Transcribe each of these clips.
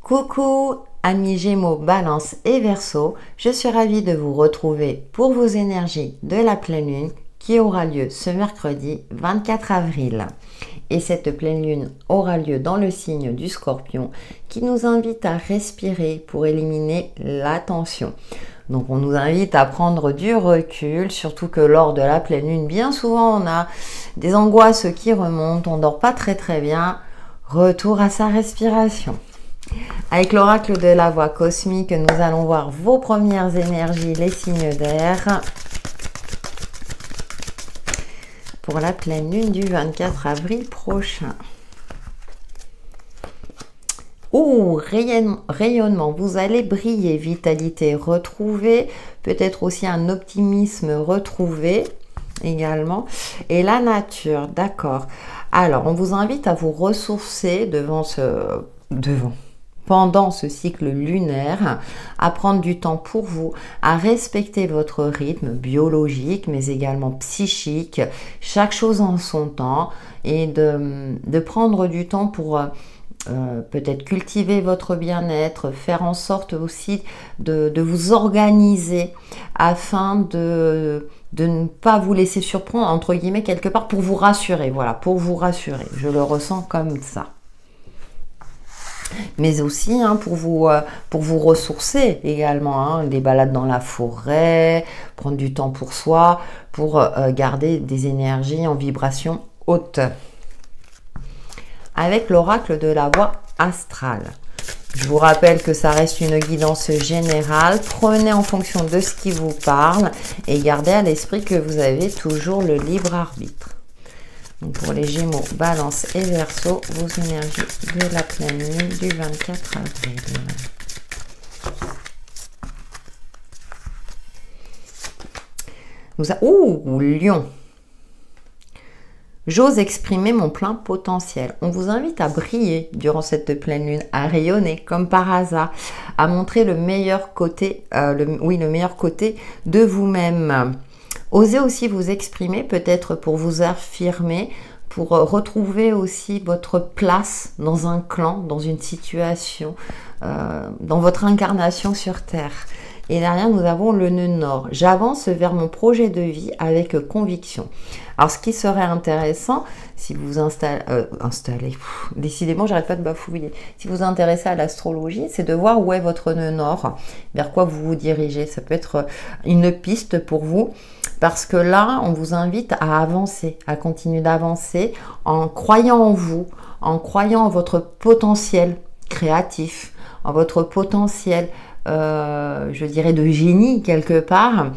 Coucou amis Gémeaux, Balance et Verseau, je suis ravie de vous retrouver pour vos énergies de la pleine lune qui aura lieu ce mercredi 24 avril. Et cette pleine lune aura lieu dans le signe du Scorpion qui nous invite à respirer pour éliminer la tension. Donc on nous invite à prendre du recul, surtout que lors de la pleine lune, bien souvent on a des angoisses qui remontent, on dort pas très bien. Retour à sa respiration. Avec l'oracle de la voix cosmique, nous allons voir vos premières énergies, les signes d'air, pour la pleine lune du 24 avril prochain. Ouh, rayonnement, vous allez briller, vitalité retrouvée, peut-être aussi un optimisme retrouvé également. Et la nature, d'accord. Alors, on vous invite à vous ressourcer pendant ce cycle lunaire, à prendre du temps pour vous, à respecter votre rythme biologique, mais également psychique, chaque chose en son temps, et de prendre du temps pour peut-être cultiver votre bien-être, faire en sorte aussi de vous organiser afin de ne pas vous laisser surprendre, entre guillemets, quelque part, pour vous rassurer. Voilà, pour vous rassurer. Je le ressens comme ça. Mais aussi pour vous ressourcer également, des balades dans la forêt, prendre du temps pour soi, pour garder des énergies en vibration haute. Avec l'oracle de la voix astrale. Je vous rappelle que ça reste une guidance générale. Prenez en fonction de ce qui vous parle et gardez à l'esprit que vous avez toujours le libre arbitre. Donc pour les Gémeaux, Balance et Verseau, vos énergies de la pleine lune du 24 avril. Lion. J'ose exprimer mon plein potentiel. On vous invite à briller durant cette pleine lune, à rayonner comme par hasard, à montrer le meilleur côté, le meilleur côté de vous-même. Osez aussi vous exprimer, peut-être pour vous affirmer, pour retrouver aussi votre place dans un clan, dans une situation, dans votre incarnation sur Terre. Et derrière, nous avons le nœud nord. J'avance vers mon projet de vie avec conviction. Alors, ce qui serait intéressant, si vous décidément, j'arrête pas de bafouiller. Si vous vous intéressez à l'astrologie, c'est de voir où est votre nœud nord, vers quoi vous vous dirigez. Ça peut être une piste pour vous, parce que là, on vous invite à avancer, à continuer d'avancer en croyant en vous, en croyant en votre potentiel créatif, en votre potentiel je dirais de génie quelque part,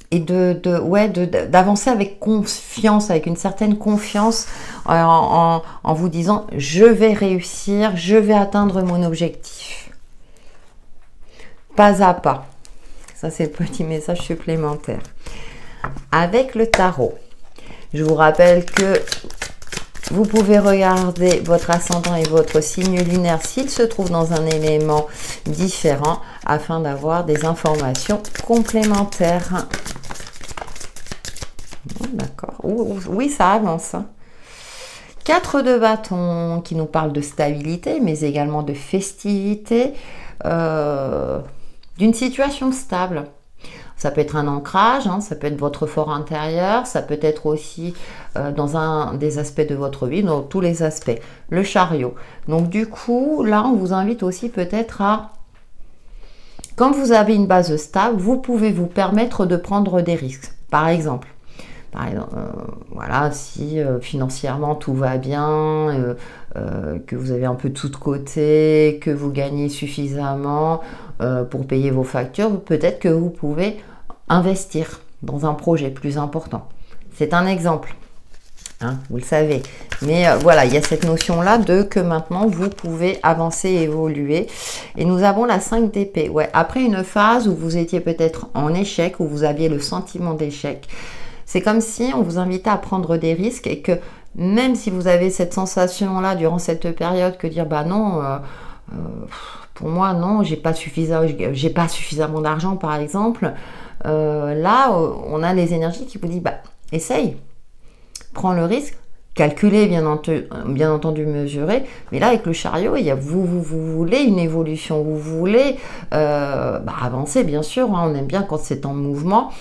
et d'avancer avec confiance, avec une certaine confiance, en vous disant je vais réussir, je vais atteindre mon objectif, pas à pas. Ça, c'est le petit message supplémentaire. Avec le tarot, je vous rappelle que vous pouvez regarder votre ascendant et votre signe lunaire s'il se trouve dans un élément différent afin d'avoir des informations complémentaires. D'accord. Oui, ça avance. 4 de bâton qui nous parle de stabilité, mais également de festivité, d'une situation stable. Ça peut être un ancrage, ça peut être votre fort intérieur, ça peut être aussi dans un des aspects de votre vie, dans tous les aspects. Le chariot. Donc du coup, là, on vous invite aussi peut-être à, quand vous avez une base stable, vous pouvez vous permettre de prendre des risques. Par exemple, voilà, si financièrement tout va bien, que vous avez un peu tout de côté, que vous gagnez suffisamment pour payer vos factures, peut-être que vous pouvez investir dans un projet plus important. C'est un exemple, vous le savez. Mais voilà, il y a cette notion-là de que maintenant, vous pouvez avancer et évoluer. Et nous avons la 5 d'épée. Ouais, après une phase où vous étiez peut-être en échec, où vous aviez le sentiment d'échec, c'est comme si on vous invitait à prendre des risques et que même si vous avez cette sensation-là durant cette période que dire bah non, pour moi non, j'ai pas suffisamment d'argent par exemple, là on a les énergies qui vous disent bah essaye, prends le risque, calculer, bien entendu mesurer, mais là avec le chariot, il y a vous voulez une évolution, vous voulez avancer, bien sûr, hein, on aime bien quand c'est en mouvement,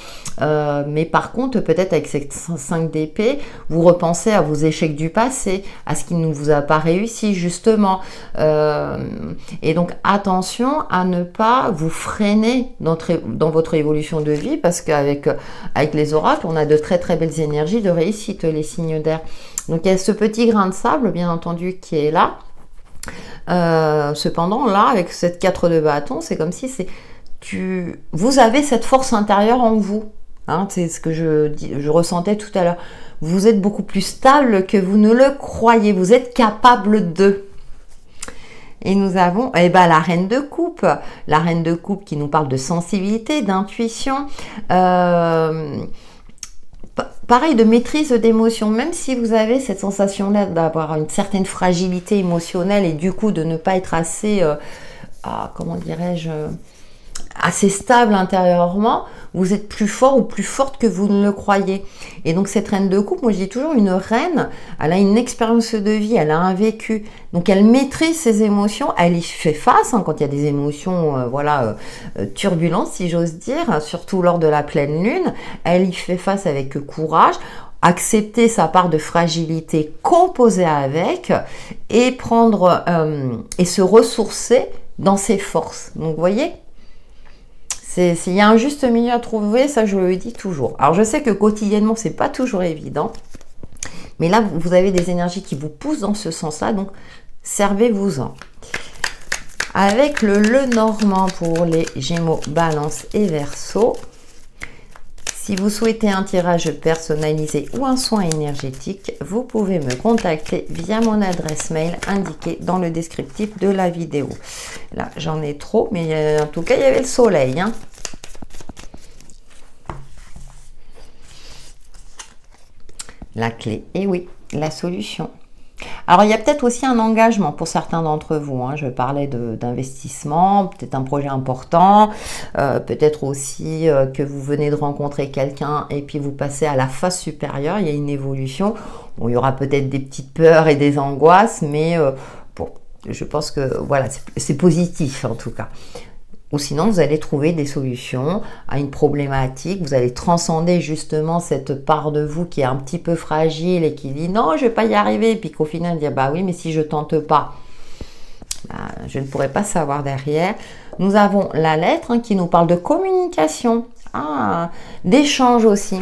mais par contre peut-être avec cette 5 d'épée, vous repensez à vos échecs du passé, à ce qui ne vous a pas réussi justement, et donc attention à ne pas vous freiner dans votre évolution de vie, parce qu'avec les oracles, on a de très très belles énergies de réussite, les signes d'air. Donc il y a ce petit grain de sable, bien entendu, qui est là. Cependant, là, avec cette 4 de bâton, c'est comme si vous avez cette force intérieure en vous. Hein, c'est ce que je ressentais tout à l'heure. Vous êtes beaucoup plus stable que vous ne le croyez. Vous êtes capable de. Et nous avons la reine de coupe. La reine de coupe qui nous parle de sensibilité, d'intuition. Pareil, de maîtrise d'émotion, même si vous avez cette sensation-là d'avoir une certaine fragilité émotionnelle et du coup de ne pas être assez, comment dirais-je, assez stable intérieurement, vous êtes plus fort ou plus forte que vous ne le croyez. Et donc cette reine de coupe, moi je dis toujours, une reine, elle a une expérience de vie, elle a un vécu, donc elle maîtrise ses émotions, elle y fait face hein, quand il y a des émotions turbulentes, si j'ose dire, surtout lors de la pleine lune, elle y fait face avec courage, accepter sa part de fragilité, composer avec, et prendre et se ressourcer dans ses forces. Donc vous voyez, il y a un juste milieu à trouver, ça je le dis toujours. Alors je sais que quotidiennement c'est pas toujours évident, mais là vous avez des énergies qui vous poussent dans ce sens-là, donc servez-vous-en. Avec le Lenormand pour les Gémeaux, Balance et Verseau. Si vous souhaitez un tirage personnalisé ou un soin énergétique, vous pouvez me contacter via mon adresse mail indiquée dans le descriptif de la vidéo. Là, j'en ai trop, mais en tout cas, il y avait le soleil. Hein. La clé, et oui, la solution. Alors, il y a peut-être aussi un engagement pour certains d'entre vous. Hein. Je parlais d'investissement, peut-être un projet important, peut-être aussi que vous venez de rencontrer quelqu'un et puis vous passez à la phase supérieure. Il y a une évolution. Bon, il y aura peut-être des petites peurs et des angoisses, mais bon, je pense que voilà, c'est positif en tout cas. Ou sinon, vous allez trouver des solutions à une problématique. Vous allez transcender justement cette part de vous qui est un petit peu fragile et qui dit non, je ne vais pas y arriver. Et puis qu'au final, dire bah oui, mais si je ne tente pas, je ne pourrai pas savoir derrière. Nous avons la lettre hein, qui nous parle de communication, d'échange aussi.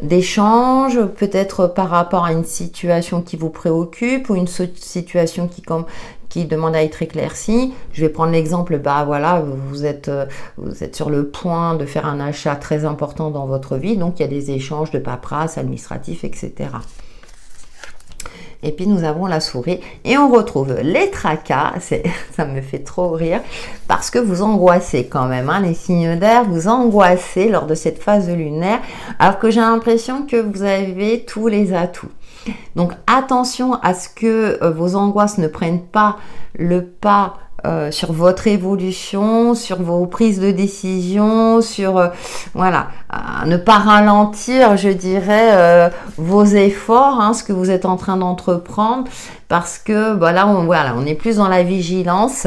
D'échange, peut-être par rapport à une situation qui vous préoccupe ou une situation qui demande à être éclaircie. Je vais prendre l'exemple, voilà, vous êtes sur le point de faire un achat très important dans votre vie, donc il y a des échanges de paperasse, administratifs, etc. Et puis nous avons la souris et on retrouve les tracas, ça me fait trop rire parce que vous angoissez quand même, hein, les signes d'air, vous angoissez lors de cette phase lunaire alors que j'ai l'impression que vous avez tous les atouts. Donc attention à ce que vos angoisses ne prennent pas le pas sur votre évolution, sur vos prises de décision, sur voilà, ne pas ralentir, je dirais, vos efforts, hein, ce que vous êtes en train d'entreprendre, parce que là, on est plus dans la vigilance.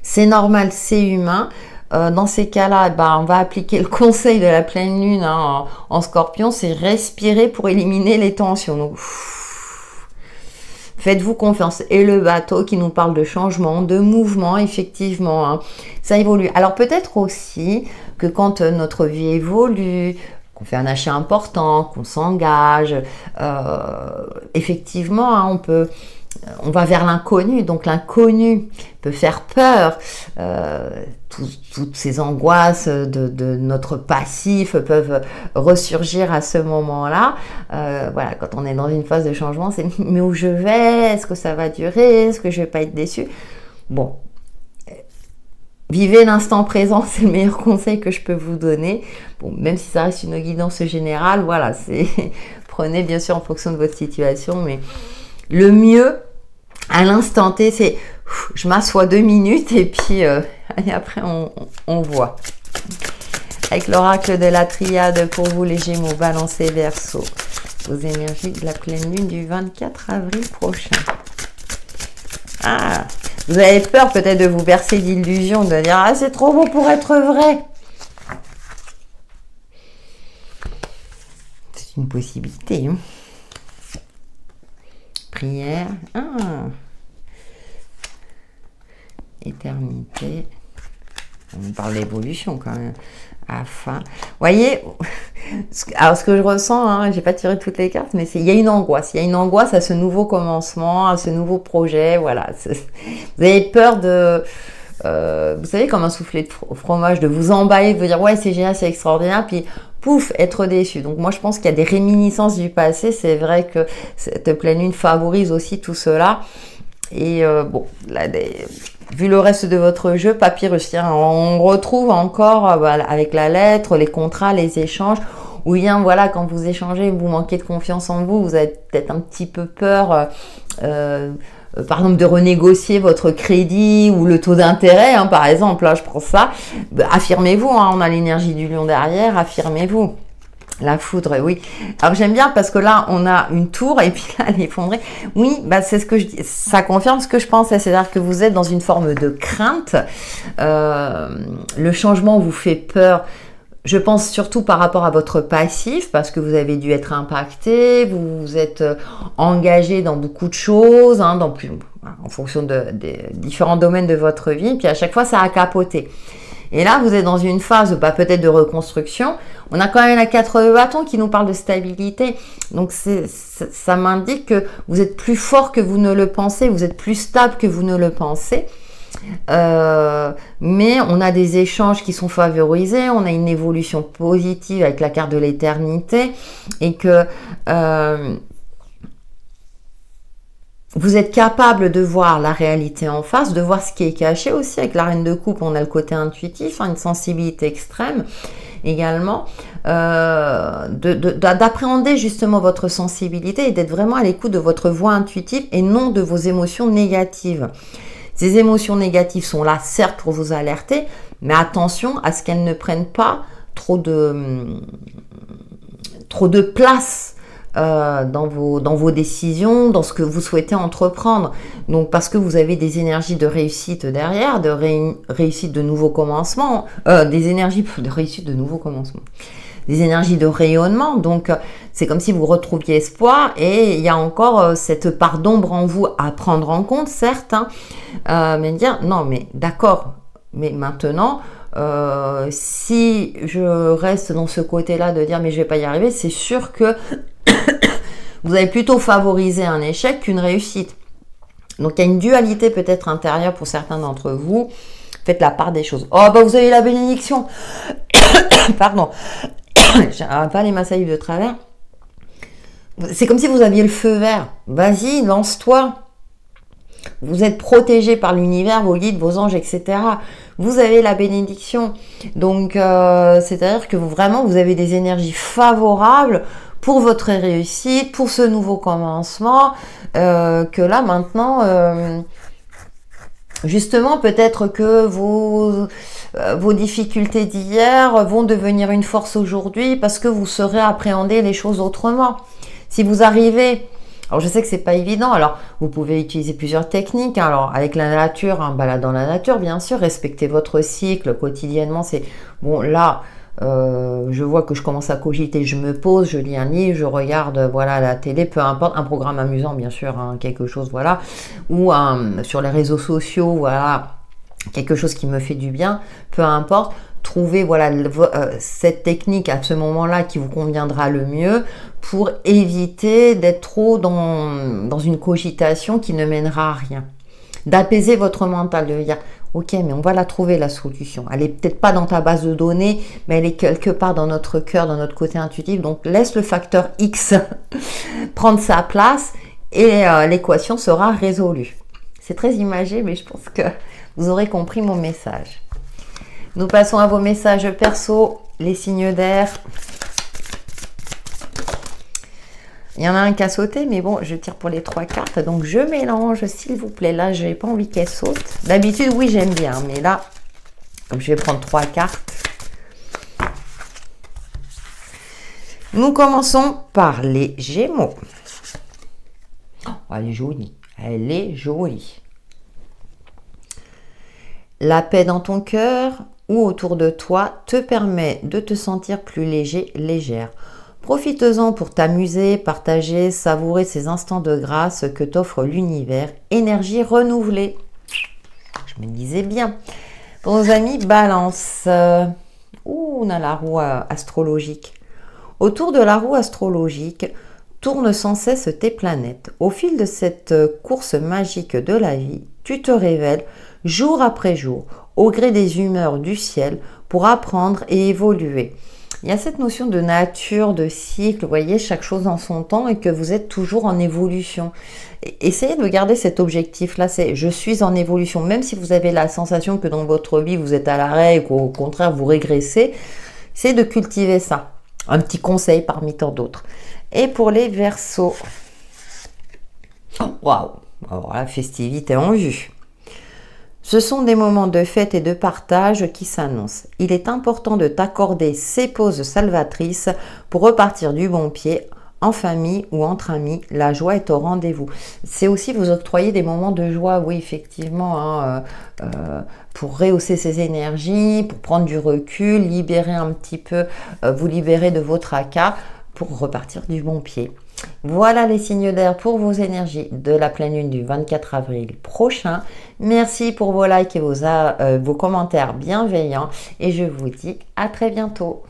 C'est normal, c'est humain. Dans ces cas-là, on va appliquer le conseil de la pleine lune hein, en Scorpion, c'est respirer pour éliminer les tensions. Donc, faites-vous confiance. Et le bateau qui nous parle de changement, de mouvement, effectivement, hein, ça évolue. Alors peut-être aussi que quand notre vie évolue, qu'on fait un achat important, qu'on s'engage, effectivement, hein, on va vers l'inconnu, donc l'inconnu peut faire peur. Toutes ces angoisses de notre passif peuvent ressurgir à ce moment-là. Voilà, quand on est dans une phase de changement, c'est mais où je vais? Est-ce que ça va durer? Est-ce que je vais pas être déçu? Bon, vivez l'instant présent, c'est le meilleur conseil que je peux vous donner. Bon, même si ça reste une guidance générale, voilà, prenez bien sûr en fonction de votre situation, mais le mieux à l'instant T, c'est je m'assois 2 minutes et puis et après on voit. Avec l'oracle de la triade pour vous les Gémeaux, Balance et Verseau. aux énergies de la pleine lune du 24 avril prochain. Ah, vous avez peur peut-être de vous bercer d'illusions, de dire « Ah, c'est trop beau pour être vrai !» C'est une possibilité. Hein. Prière. Ah. Éternité. On parle d'évolution quand même. Afin. Voyez, alors ce que je ressens, hein, j'ai pas tiré toutes les cartes, mais il y a une angoisse. Il y a une angoisse à ce nouveau commencement, à ce nouveau projet. Voilà. Vous avez peur de... vous savez, comme un soufflet de fromage, de vous emballer, de vous dire ouais, c'est génial, c'est extraordinaire, puis pouf, être déçu. Donc moi, je pense qu'il y a des réminiscences du passé. C'est vrai que cette pleine lune favorise aussi tout cela. Et bon, là, vu le reste de votre jeu, Papyrus, on retrouve encore voilà, avec la lettre, les contrats, les échanges, ou bien voilà, quand vous échangez, vous manquez de confiance en vous, vous avez peut-être un petit peu peur, par exemple, de renégocier votre crédit ou le taux d'intérêt, hein, par exemple, là, je prends ça. Affirmez-vous, hein, on a l'énergie du lion derrière, affirmez-vous. La foudre, oui. Alors j'aime bien parce que là, on a une tour et puis là, elle est effondrée. Oui, bah, c'est ce que je dis. Ça confirme ce que je pensais. C'est-à-dire que vous êtes dans une forme de crainte. Le changement vous fait peur. Je pense surtout par rapport à votre passif parce que vous avez dû être impacté. Vous vous êtes engagé dans beaucoup de choses, hein, en fonction des différents domaines de votre vie. Puis à chaque fois, ça a capoté. Et là, vous êtes dans une phase peut-être de reconstruction. On a quand même la 4 de bâton qui nous parle de stabilité. Donc, ça m'indique que vous êtes plus fort que vous ne le pensez. Vous êtes plus stable que vous ne le pensez. Mais on a des échanges qui sont favorisés. On a une évolution positive avec la carte de l'éternité. Et que... vous êtes capable de voir la réalité en face, de voir ce qui est caché aussi. Avec la reine de coupe, on a le côté intuitif, hein, une sensibilité extrême également. D'appréhender justement votre sensibilité et d'être vraiment à l'écoute de votre voix intuitive et non de vos émotions négatives. Ces émotions négatives sont là, certes, pour vous alerter, mais attention à ce qu'elles ne prennent pas trop de place dans vos décisions, dans ce que vous souhaitez entreprendre. Donc parce que vous avez des énergies de réussite derrière, de réussite de nouveaux commencements, des énergies de réussite de nouveaux commencements, des énergies de rayonnement. Donc c'est comme si vous retrouviez espoir et il y a encore cette part d'ombre en vous à prendre en compte, certes, hein, mais dire non, mais d'accord, mais maintenant si je reste dans ce côté-là de dire mais je vais pas y arriver, c'est sûr que vous allez plutôt favoriser un échec qu'une réussite. Donc il y a une dualité peut-être intérieure pour certains d'entre vous. Faites la part des choses. Oh bah vous avez la bénédiction. Pardon. J'ai pas les massailles de travers. C'est comme si vous aviez le feu vert. Vas-y, lance-toi. Vous êtes protégé par l'univers, vos guides, vos anges, etc. Vous avez la bénédiction. Donc, c'est-à-dire que vous avez des énergies favorables pour votre réussite, pour ce nouveau commencement, que là, maintenant, justement, peut-être que vos difficultés d'hier vont devenir une force aujourd'hui parce que vous saurez appréhender les choses autrement. Si vous arrivez... Alors, je sais que c'est pas évident. Alors, vous pouvez utiliser plusieurs techniques. Hein. Alors, avec la nature, un balade dans la nature, bien sûr. Respectez votre cycle quotidiennement. C'est bon, là, je vois que je commence à cogiter. Je me pose, je lis un livre, je regarde, voilà, la télé, peu importe, un programme amusant, bien sûr, hein, quelque chose, voilà, ou sur les réseaux sociaux, voilà, quelque chose qui me fait du bien, peu importe. Trouvez voilà cette technique à ce moment-là qui vous conviendra le mieux pour éviter d'être trop dans une cogitation qui ne mènera à rien. D'apaiser votre mental, de dire ok, mais on va la trouver la solution. Elle est peut-être pas dans ta base de données, mais elle est quelque part dans notre cœur, dans notre côté intuitif. Donc laisse le facteur X prendre sa place et l'équation sera résolue. C'est très imagé, mais je pense que vous aurez compris mon message. Nous passons à vos messages perso, les signes d'air. Il y en a un qui a sauté, mais bon, je tire pour les 3 cartes. Donc, je mélange, s'il vous plaît. Là, je n'ai pas envie qu'elle saute. D'habitude, oui, j'aime bien. Mais là, je vais prendre 3 cartes. Nous commençons par les Gémeaux. Oh, elle est jolie. Elle est jolie. La paix dans ton cœur ou autour de toi te permet de te sentir plus léger, légère. Profites-en pour t'amuser, partager, savourer ces instants de grâce que t'offre l'univers. Énergie renouvelée. Je me disais bien. Pour nos amis Balance, on a la roue astrologique. Autour de la roue astrologique, tournent sans cesse tes planètes. Au fil de cette course magique de la vie, tu te révèles jour après jour, au gré des humeurs du ciel, pour apprendre et évoluer. Il y a cette notion de nature, de cycle, vous voyez, chaque chose en son temps et que vous êtes toujours en évolution. Essayez de garder cet objectif-là, c'est je suis en évolution, même si vous avez la sensation que dans votre vie vous êtes à l'arrêt et qu'au contraire vous régressez, essayez de cultiver ça. Un petit conseil parmi tant d'autres. Et pour les Verseaux, waouh, alors la festivité en vue. Ce sont des moments de fête et de partage qui s'annoncent. Il est important de t'accorder ces pauses salvatrices pour repartir du bon pied, en famille ou entre amis. La joie est au rendez-vous. C'est aussi vous octroyer des moments de joie, oui, effectivement, pour rehausser ses énergies, pour prendre du recul, libérer un petit peu, vous libérer de vos tracas pour repartir du bon pied. Voilà les signes d'air pour vos énergies de la pleine lune du 24 avril prochain. Merci pour vos likes et vos commentaires bienveillants et je vous dis à très bientôt.